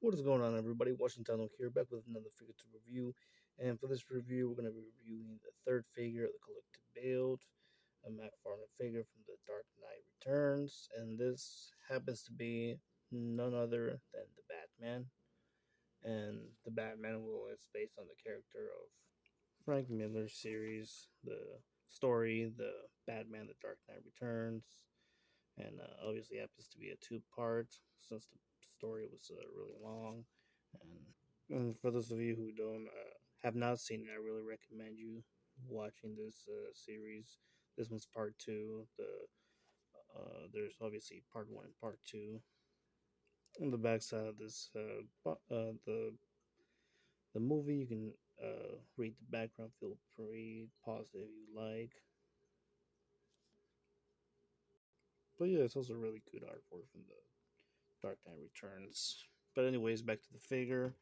What is going on, everybody? Washington here, back with another figure to review. And for this review, we're going to be reviewing the third figure of the collective build, a McFarlane figure from the Dark Knight Returns. And this happens to be none other than the Batman. And the Batman is based on the character of Frank Miller's series, the story, the Batman, the Dark Knight Returns. And obviously happens to be a two-part since the story was really long. And for those of you who don't have not seen it, I really recommend you watching this series. This one's part two. There's obviously part one and part two. On the backside of this, the movie, you can read the background. Feel free, pause it if you like. But yeah, it's also really good artwork from the Dark Knight Returns. But anyways, back to the figure.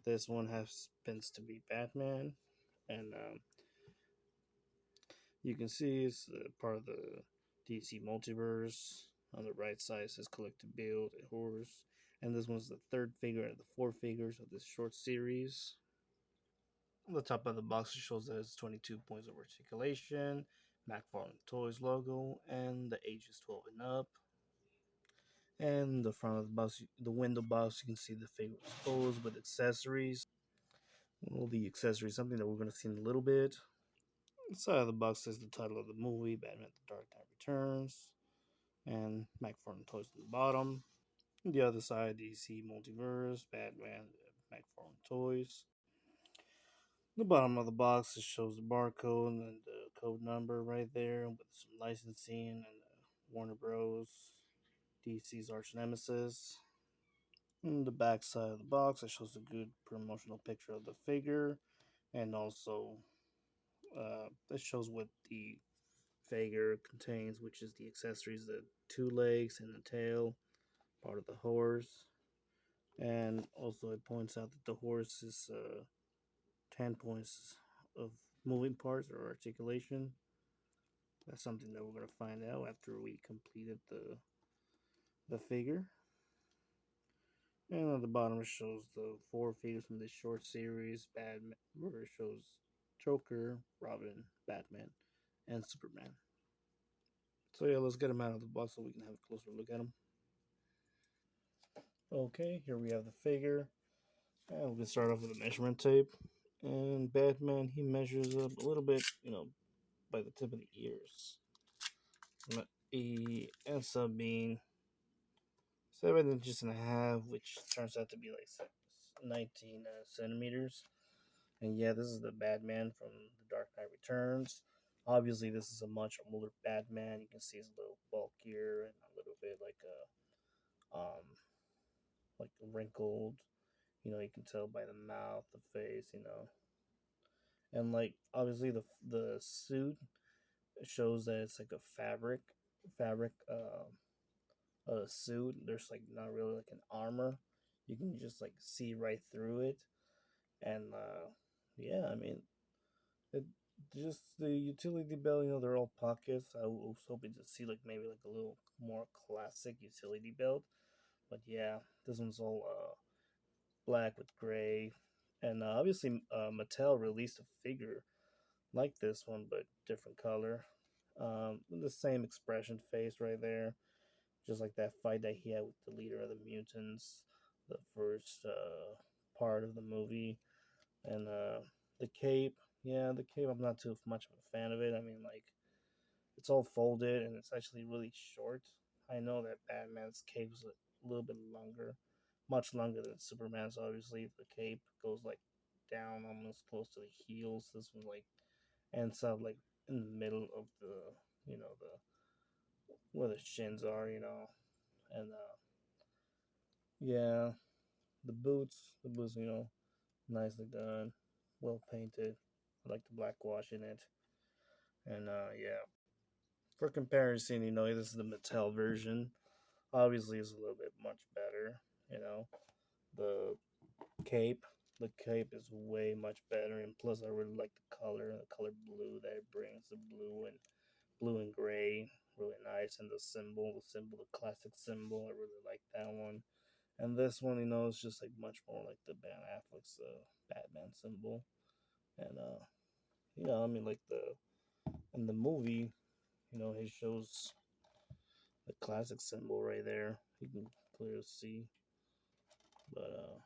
This one happens to be Batman, and you can see it's part of the DC multiverse. On the right side says collective build and horrors. And this one's the third figure of the four figures of this short series. On the top of the box, it shows that it's 22 points of articulation, McFarlane Toys logo, and the age is 12 and up. And the front of the box, the window box, you can see the figure exposed with accessories. Well, the accessories, something that we're going to see in a little bit. Inside of the box says the title of the movie, Batman the Dark Knight Returns, and McFarlane Toys on the bottom. On the other side, DC Multiverse, Batman, McFarlane Toys. The bottom of the box it shows the barcode and the code number right there with some licensing and Warner Bros. DC's arch nemesis. On the back side of the box, it shows a good promotional picture of the figure, and also it shows what the figure contains, which is the accessories, the two legs and the tail, part of the horse. And also, it points out that the horse is 10 points of moving parts or articulation. That's something that we're going to find out after we completed the figure. And at the bottom, it shows the four figures from this short series, Batman, where it shows Joker, Robin, Batman, and Superman. So yeah, let's get them out of the box so we can have a closer look at them. Okay, here we have the figure. And we can start off with a measurement tape. And Batman, he measures up a little bit, by the tip of the ears. He ends up being 7 inches and a half, which turns out to be like 19 centimeters. And yeah, this is the Batman from The Dark Knight Returns. Obviously, this is a much older Batman. You can see he's a little bulkier and a little bit like wrinkled. You can tell by the mouth, the face, and like obviously the suit shows that it's like a fabric suit. There's like not really like an armor. You can just like see right through it, and yeah, I mean it. Just the utility belt, they're all pockets. I was hoping to see like maybe like a little more classic utility belt, but yeah, this one's all black with gray, and obviously Mattel released a figure like this one, but different color. The same expression face right there, just like that fight that he had with the leader of the mutants, the first part of the movie, and the cape. Yeah, the cape. I'm not too much of a fan of it. I mean, like it's all folded and it's actually really short. I know that Batman's cape is a little bit longer, much longer than Superman's. Obviously, the cape goes like down almost close to the heels. This one like ends up like in the middle of the where the shins are, and yeah, the boots, nicely done, well painted. I like the black wash in it, and yeah. For comparison, this is the Mattel version. Obviously, it's a little bit much better. You know, the cape, the cape is way much better, and plus, I really like the color blue that it brings, the blue and gray, really nice, and the symbol, the classic symbol. I really like that one. And this one, you know, is just like much more like the Ben Affleck's Batman symbol. And I mean, like the in the movie, you know, he shows the classic symbol right there. You can clearly see. But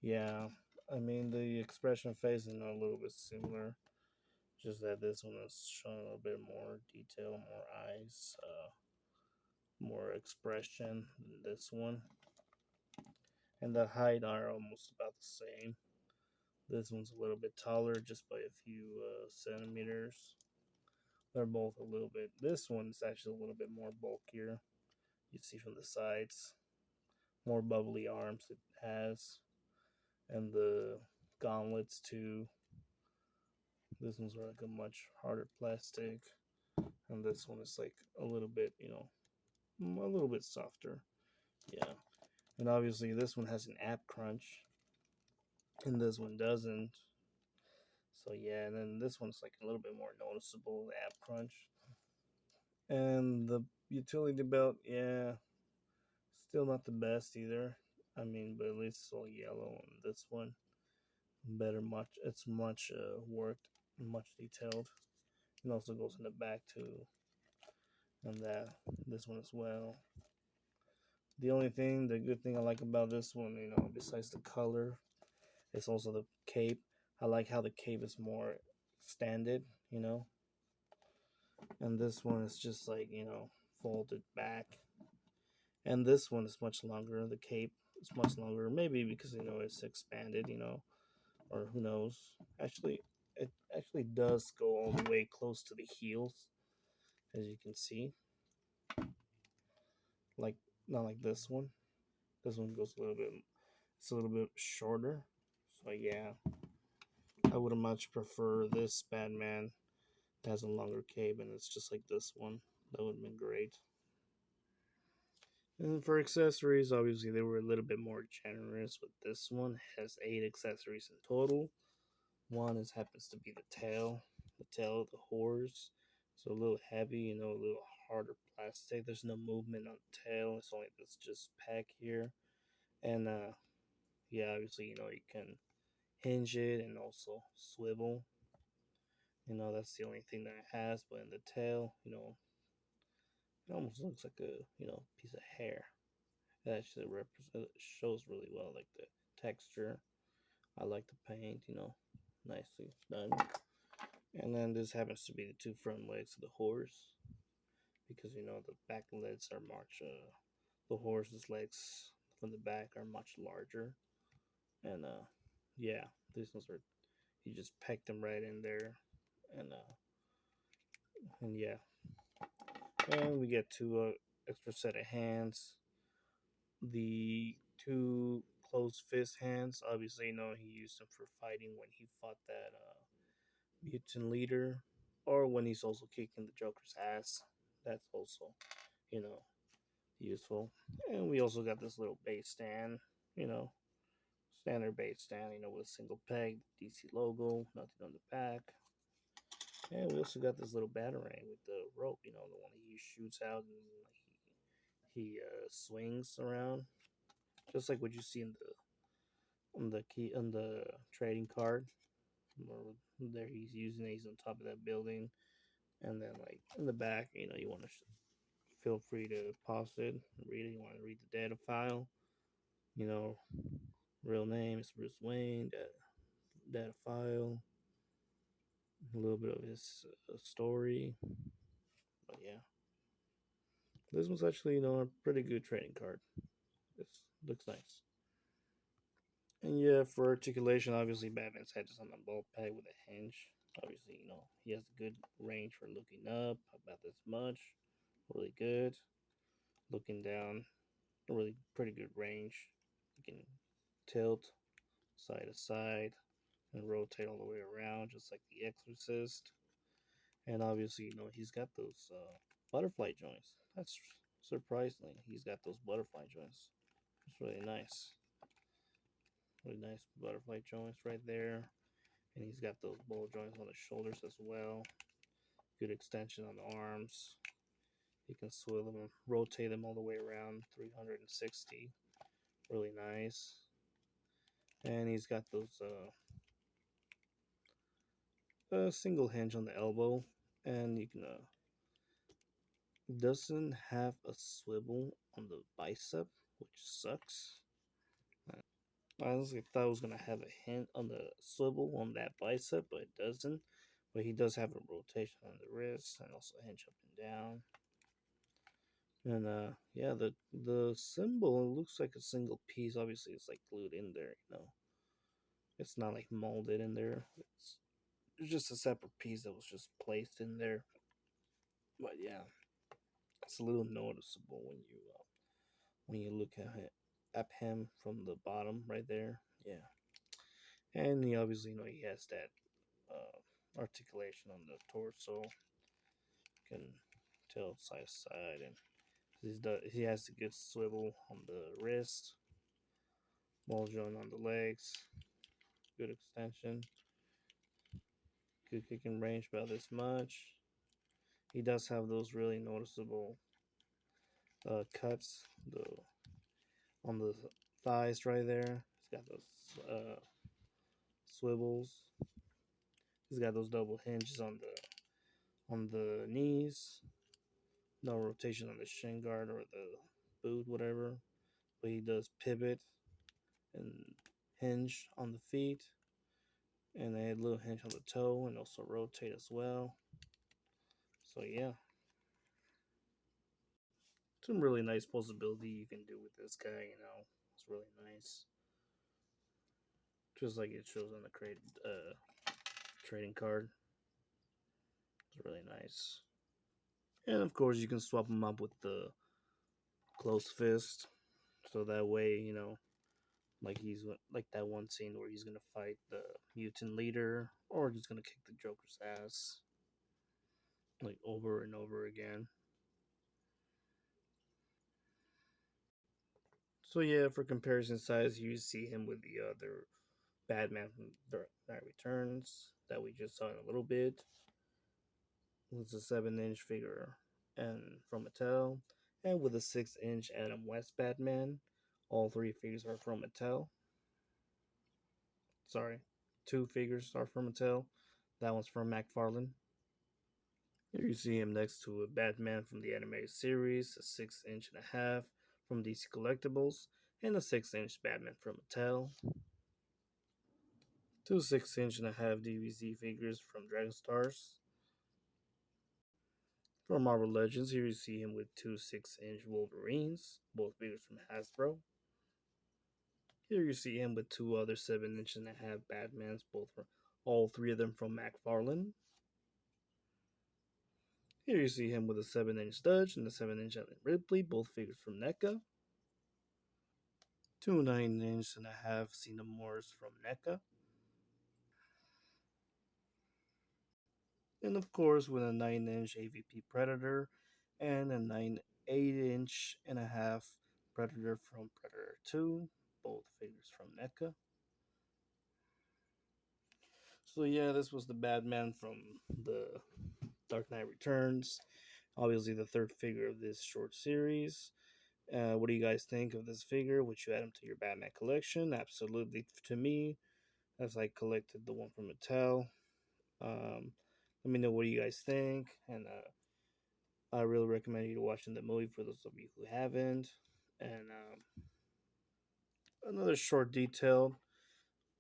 yeah, I mean the expression face is a little bit similar. Just that this one is showing a little bit more detail, more eyes, more expression than this one. And the height are almost about the same. This one's a little bit taller, just by a few centimeters. They're both a little bit. This one's actually a little bit more bulkier. You see from the sides, more bubbly arms it has, and the gauntlets too. This one's like a much harder plastic, and this one is like a little bit, a little bit softer. Yeah, and obviously this one has an app crunch, and this one doesn't. So yeah, and then this one's like a little bit more noticeable, the app crunch. And the utility belt, yeah, still not the best either. I mean, but at least it's all yellow on this one. Better, much. It's much worked, much detailed. It also goes in the back too, and that this one as well. The only thing, the good thing I like about this one, besides the color, it's also the cape. I like how the cape is more standard, and this one is just like folded back. And this one is much longer. The cape is much longer, maybe because it's expanded, or who knows. Actually, it actually does go all the way close to the heels, as you can see. Like not like this one. This one goes a little bit. It's a little bit shorter. So yeah, I would much prefer this Batman that has a longer cape, and it's just like this one. That would have been great. And for accessories, obviously they were a little bit more generous with this one. It has 8 accessories in total. One is happens to be the tail of the horse. So a little heavy, a little harder plastic. There's no movement on the tail. It's only this just pack here. And yeah, obviously, you can hinge it and also swivel. That's the only thing that it has. But in the tail, it almost looks like a piece of hair. It actually shows really well, like the texture. I like the paint, nicely done. And then this happens to be the two front legs of the horse, because the back legs are much. The horse's legs from the back are much larger, and yeah, these ones are. You just peck them right in there, and yeah, and we get two extra set of hands. The two closed fist hands, obviously, he used them for fighting when he fought that mutant leader, or when he's also kicking the Joker's ass. That's also, you know, useful. And we also got this little base stand, you know, standard base stand, with a single peg, DC logo, nothing on the back. And we also got this little batarang with the rope, the one he shoots out and he swings around, just like what you see in the trading card. There he's using it. He's on top of that building, and then like in the back, you want to feel free to pause it, read it. You want to read the data file. You know, real name is Bruce Wayne. Data file. A little bit of his story. But yeah, this one's actually a pretty good trading card. It looks nice. And yeah, for articulation, obviously Batman's head is on a ball peg with a hinge. Obviously, he has a good range for looking up, about this much. Really good. Looking down, really pretty good range. You can tilt side to side and rotate all the way around, just like the Exorcist. And obviously, he's got those butterfly joints. That's surprising. He's got those butterfly joints. It's really nice. Really nice butterfly joints right there. And he's got those ball joints on the shoulders as well. Good extension on the arms. You can swivel them, rotate them all the way around 360. Really nice. And he's got those single hinge on the elbow, and you can doesn't have a swivel on the bicep, which sucks. I honestly thought it was gonna have a hint on the swivel on that bicep, but it doesn't. But he does have a rotation on the wrist and also a hinge up and down. And yeah, the symbol, it looks like a single piece. Obviously, it's like glued in there. It's not like molded in there. It's just a separate piece that was just placed in there. But yeah, it's a little noticeable when you look at him from the bottom right there. Yeah, and he obviously he has that articulation on the torso. You can tell side to side, and he has a good swivel on the wrist, ball joint on the legs, good extension, good kicking range about this much. He does have those really noticeable cuts on the thighs right there. He's got those swivels. He's got those double hinges on the knees. No rotation on the shin guard or the boot, whatever. But he does pivot and hinge on the feet, and a little hinge on the toe, and also rotate as well. So yeah, some really nice possibility you can do with this guy. It's really nice, just like it shows on the trading card. It's really nice, and of course you can swap him up with the closed fist, so that way like he's like that one scene where he's gonna fight the mutant leader, or he's gonna kick the Joker's ass like over and over again. So yeah, for comparison size, you see him with the other Batman from Dark Knight Returns that we just saw in a little bit. It's a 7-inch figure and from Mattel, and with a 6-inch Adam West Batman. All three figures are from Mattel. Sorry, two figures are from Mattel. That one's from McFarlane. Here you see him next to a Batman from the animated series, a 6-inch and a half from DC Collectibles, and a 6-inch Batman from Mattel. Two 6-inch and a half DVZ figures from Dragon Stars. From Marvel Legends, here you see him with two 6-inch Wolverines, both figures from Hasbro. Here you see him with two other 7-inch and a half Batmans, all three of them from McFarlane. Here you see him with a 7-inch Dutch and a 7-inch Ellen Ripley, both figures from NECA. Two 9-inch and a half Xenomorphs from NECA. And of course, with a 9-inch AVP Predator and a 8-inch and a half Predator from Predator 2, both figures from NECA. So yeah, this was the Batman from the Dark Knight Returns. Obviously, the third figure of this short series. What do you guys think of this figure? Would you add him to your Batman collection? Absolutely, to me, as I collected the one from Mattel. Let me know what you guys think, and I really recommend you watching the movie for those of you who haven't. And another short detail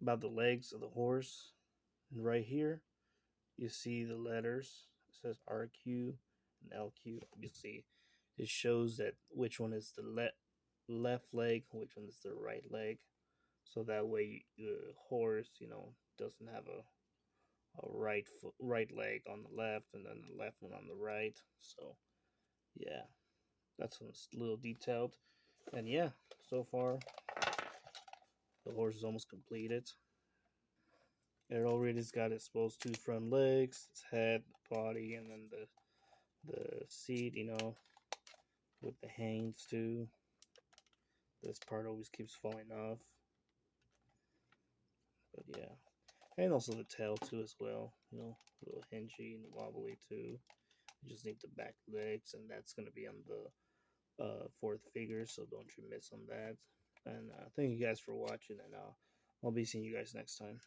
about the legs of the horse. And right here, you see the letters. It says RQ and LQ. Obviously, it shows that which one is the left leg, which one is the right leg. So that way, the horse, doesn't have a right leg on the left, and then the left one on the right. So yeah, that's a little detailed. And yeah, so far the horse is almost completed. It already's got exposed two front legs, its head, the body, and then the seat. With the hangs too. This part always keeps falling off. But yeah, and also the tail too as well. A little hingy and wobbly too. You just need the back legs, and that's gonna be on the fourth figure. So don't you miss on that. And thank you guys for watching, and I'll be seeing you guys next time.